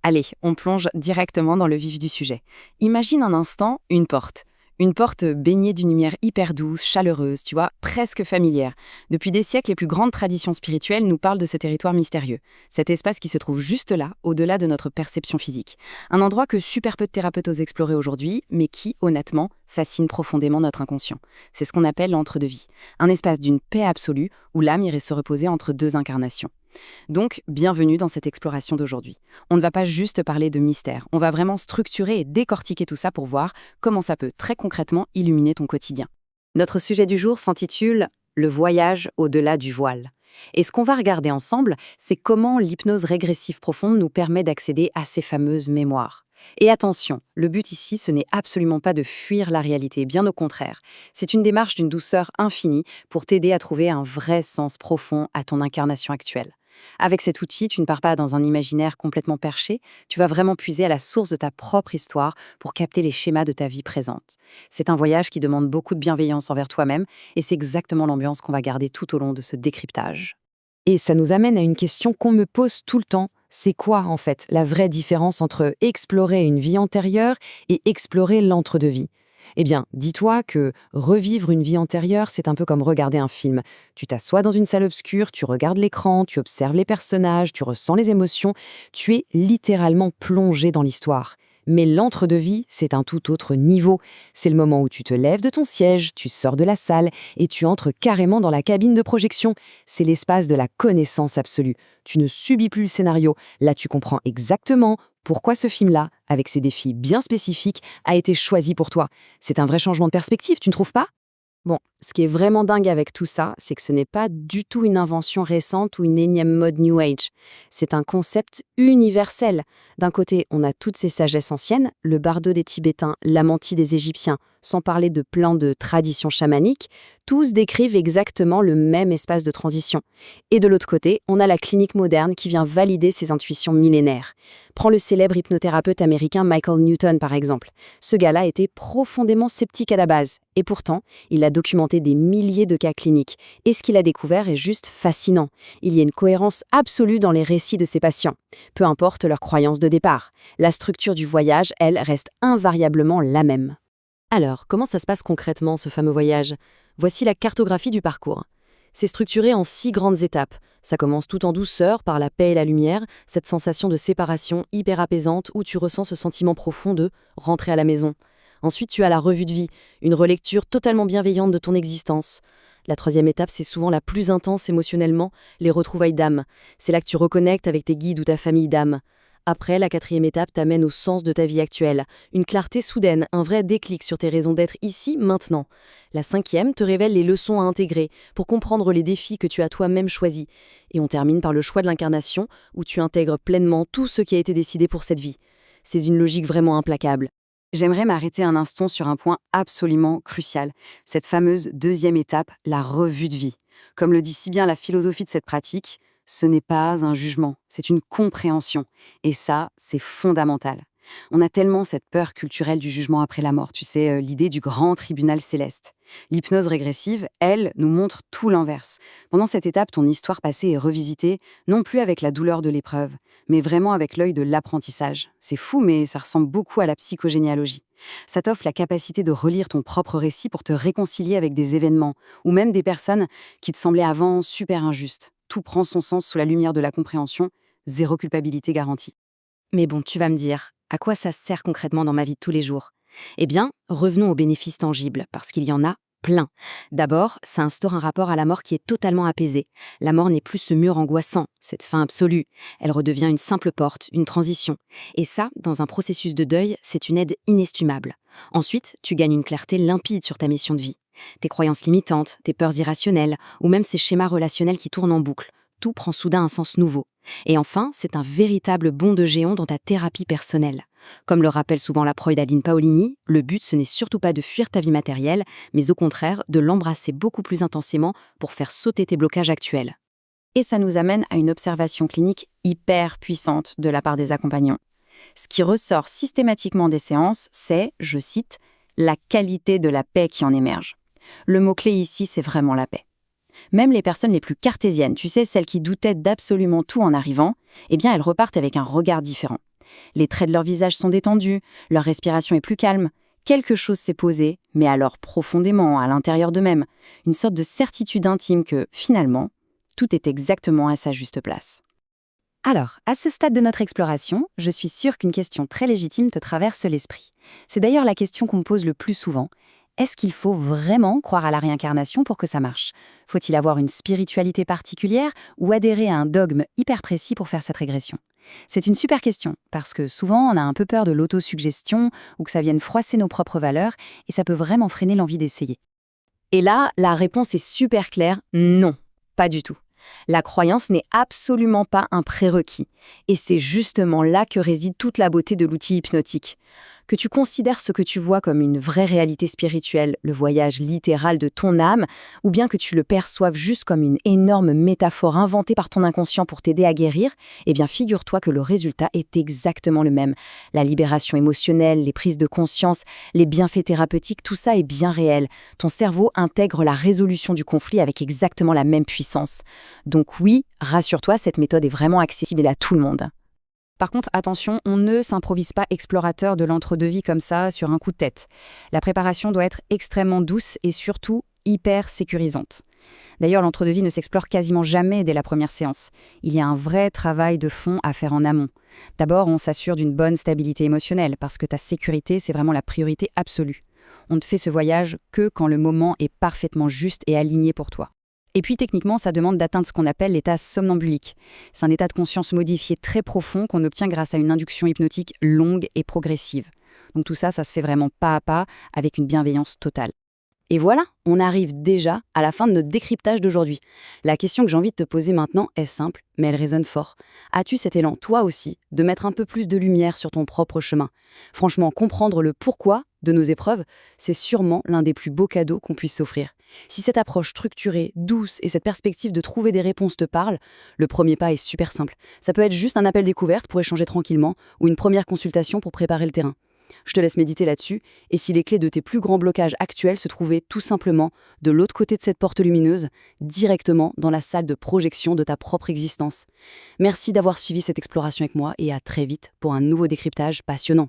Allez, on plonge directement dans le vif du sujet. Imagine un instant une porte. Une porte baignée d'une lumière hyper douce, chaleureuse, tu vois, presque familière. Depuis des siècles, les plus grandes traditions spirituelles nous parlent de ce territoire mystérieux. Cet espace qui se trouve juste là, au-delà de notre perception physique. Un endroit que super peu de thérapeutes osent explorer aujourd'hui, mais qui, honnêtement, fascine profondément notre inconscient. C'est ce qu'on appelle l'entre-deux-vie. Un espace d'une paix absolue où l'âme irait se reposer entre deux incarnations. Donc, bienvenue dans cette exploration d'aujourd'hui. On ne va pas juste parler de mystère, on va vraiment structurer et décortiquer tout ça pour voir comment ça peut très concrètement illuminer ton quotidien. Notre sujet du jour s'intitule « Le voyage au-delà du voile ». Et ce qu'on va regarder ensemble, c'est comment l'hypnose régressive profonde nous permet d'accéder à ces fameuses mémoires. Et attention, le but ici, ce n'est absolument pas de fuir la réalité, bien au contraire. C'est une démarche d'une douceur infinie pour t'aider à trouver un vrai sens profond à ton incarnation actuelle. Avec cet outil, tu ne pars pas dans un imaginaire complètement perché, tu vas vraiment puiser à la source de ta propre histoire pour capter les schémas de ta vie présente. C'est un voyage qui demande beaucoup de bienveillance envers toi-même et c'est exactement l'ambiance qu'on va garder tout au long de ce décryptage. Et ça nous amène à une question qu'on me pose tout le temps. C'est quoi, en fait, la vraie différence entre explorer une vie antérieure et explorer l'entre-deux-vie? Eh bien, dis-toi que revivre une vie antérieure, c'est un peu comme regarder un film. Tu t'assois dans une salle obscure, tu regardes l'écran, tu observes les personnages, tu ressens les émotions, tu es littéralement plongé dans l'histoire. Mais l'entre-deux-vie, c'est un tout autre niveau. C'est le moment où tu te lèves de ton siège, tu sors de la salle et tu entres carrément dans la cabine de projection. C'est l'espace de la connaissance absolue. Tu ne subis plus le scénario. Là, tu comprends exactement pourquoi ce film-là, avec ses défis bien spécifiques, a été choisi pour toi. C'est un vrai changement de perspective, tu ne trouves pas? Bon, ce qui est vraiment dingue avec tout ça, c'est que ce n'est pas du tout une invention récente ou une énième mode New Age. C'est un concept universel. D'un côté, on a toutes ces sagesses anciennes, le bardo des Tibétains, la menti des Égyptiens, sans parler de plein de traditions chamaniques, tous décrivent exactement le même espace de transition. Et de l'autre côté, on a la clinique moderne qui vient valider ces intuitions millénaires. Prends le célèbre hypnothérapeute américain Michael Newton par exemple. Ce gars-là était profondément sceptique à la base, et pourtant, il a documenté des milliers de cas cliniques. Et ce qu'il a découvert est juste fascinant. Il y a une cohérence absolue dans les récits de ses patients. Peu importe leur croyance de départ. La structure du voyage, elle, reste invariablement la même. Alors, comment ça se passe concrètement, ce fameux voyage? Voici la cartographie du parcours. C'est structuré en 6 grandes étapes. Ça commence tout en douceur, par la paix et la lumière, cette sensation de séparation hyper apaisante où tu ressens ce sentiment profond de rentrer à la maison. Ensuite, tu as la revue de vie, une relecture totalement bienveillante de ton existence. La 3e étape, c'est souvent la plus intense émotionnellement, les retrouvailles d'âme. C'est là que tu reconnectes avec tes guides ou ta famille d'âme. Après, la 4e étape t'amène au sens de ta vie actuelle. Une clarté soudaine, un vrai déclic sur tes raisons d'être ici, maintenant. La 5e te révèle les leçons à intégrer pour comprendre les défis que tu as toi-même choisis. Et on termine par le choix de l'incarnation, où tu intègres pleinement tout ce qui a été décidé pour cette vie. C'est une logique vraiment implacable. J'aimerais m'arrêter un instant sur un point absolument crucial, cette fameuse 2e étape, la revue de vie. Comme le dit si bien la philosophie de cette pratique, ce n'est pas un jugement, c'est une compréhension. Et ça, c'est fondamental. On a tellement cette peur culturelle du jugement après la mort, tu sais, l'idée du grand tribunal céleste. L'hypnose régressive, elle, nous montre tout l'inverse. Pendant cette étape, ton histoire passée est revisitée, non plus avec la douleur de l'épreuve, mais vraiment avec l'œil de l'apprentissage. C'est fou, mais ça ressemble beaucoup à la psychogénéalogie. Ça t'offre la capacité de relire ton propre récit pour te réconcilier avec des événements, ou même des personnes qui te semblaient avant super injustes. Tout prend son sens sous la lumière de la compréhension, zéro culpabilité garantie. Mais bon, tu vas me dire, à quoi ça sert concrètement dans ma vie de tous les jours? Eh bien, revenons aux bénéfices tangibles, parce qu'il y en a plein. D'abord, ça instaure un rapport à la mort qui est totalement apaisé. La mort n'est plus ce mur angoissant, cette fin absolue. Elle redevient une simple porte, une transition. Et ça, dans un processus de deuil, c'est une aide inestimable. Ensuite, tu gagnes une clarté limpide sur ta mission de vie. Tes croyances limitantes, tes peurs irrationnelles, ou même ces schémas relationnels qui tournent en boucle. Tout prend soudain un sens nouveau. Et enfin, c'est un véritable bond de géant dans ta thérapie personnelle. Comme le rappelle souvent la proïde Aline Paolini, le but ce n'est surtout pas de fuir ta vie matérielle, mais au contraire de l'embrasser beaucoup plus intensément pour faire sauter tes blocages actuels. Et ça nous amène à une observation clinique hyper puissante de la part des accompagnants. Ce qui ressort systématiquement des séances, c'est, je cite, « la qualité de la paix qui en émerge ». Le mot-clé ici, c'est vraiment la paix. Même les personnes les plus cartésiennes, tu sais, celles qui doutaient d'absolument tout en arrivant, eh bien, elles repartent avec un regard différent. Les traits de leur visage sont détendus, leur respiration est plus calme. Quelque chose s'est posé, mais alors profondément, à l'intérieur d'eux-mêmes. Une sorte de certitude intime que, finalement, tout est exactement à sa juste place. Alors, à ce stade de notre exploration, je suis sûre qu'une question très légitime te traverse l'esprit. C'est d'ailleurs la question qu'on me pose le plus souvent. Est-ce qu'il faut vraiment croire à la réincarnation pour que ça marche? Faut-il avoir une spiritualité particulière ou adhérer à un dogme hyper précis pour faire cette régression? C'est une super question, parce que souvent on a un peu peur de l'autosuggestion ou que ça vienne froisser nos propres valeurs, et ça peut vraiment freiner l'envie d'essayer. Et là, la réponse est super claire, non, pas du tout. La croyance n'est absolument pas un prérequis. Et c'est justement là que réside toute la beauté de l'outil hypnotique. Que tu considères ce que tu vois comme une vraie réalité spirituelle, le voyage littéral de ton âme, ou bien que tu le perçoives juste comme une énorme métaphore inventée par ton inconscient pour t'aider à guérir, eh bien figure-toi que le résultat est exactement le même. La libération émotionnelle, les prises de conscience, les bienfaits thérapeutiques, tout ça est bien réel. Ton cerveau intègre la résolution du conflit avec exactement la même puissance. Donc oui, rassure-toi, cette méthode est vraiment accessible à tout le monde. Par contre, attention, on ne s'improvise pas explorateur de l'entre-deux-vie comme ça, sur un coup de tête. La préparation doit être extrêmement douce et surtout hyper sécurisante. D'ailleurs, l'entre-deux-vie ne s'explore quasiment jamais dès la première séance. Il y a un vrai travail de fond à faire en amont. D'abord, on s'assure d'une bonne stabilité émotionnelle, parce que ta sécurité, c'est vraiment la priorité absolue. On ne fait ce voyage que quand le moment est parfaitement juste et aligné pour toi. Et puis techniquement, ça demande d'atteindre ce qu'on appelle l'état somnambulique. C'est un état de conscience modifié très profond qu'on obtient grâce à une induction hypnotique longue et progressive. Donc tout ça, ça se fait vraiment pas à pas, avec une bienveillance totale. Et voilà, on arrive déjà à la fin de notre décryptage d'aujourd'hui. La question que j'ai envie de te poser maintenant est simple, mais elle résonne fort. As-tu cet élan, toi aussi, de mettre un peu plus de lumière sur ton propre chemin? Franchement, comprendre le pourquoi de nos épreuves, c'est sûrement l'un des plus beaux cadeaux qu'on puisse s'offrir. Si cette approche structurée, douce et cette perspective de trouver des réponses te parlent, le premier pas est super simple. Ça peut être juste un appel découverte pour échanger tranquillement ou une première consultation pour préparer le terrain. Je te laisse méditer là-dessus, et si les clés de tes plus grands blocages actuels se trouvaient tout simplement de l'autre côté de cette porte lumineuse, directement dans la salle de projection de ta propre existence. Merci d'avoir suivi cette exploration avec moi et à très vite pour un nouveau décryptage passionnant.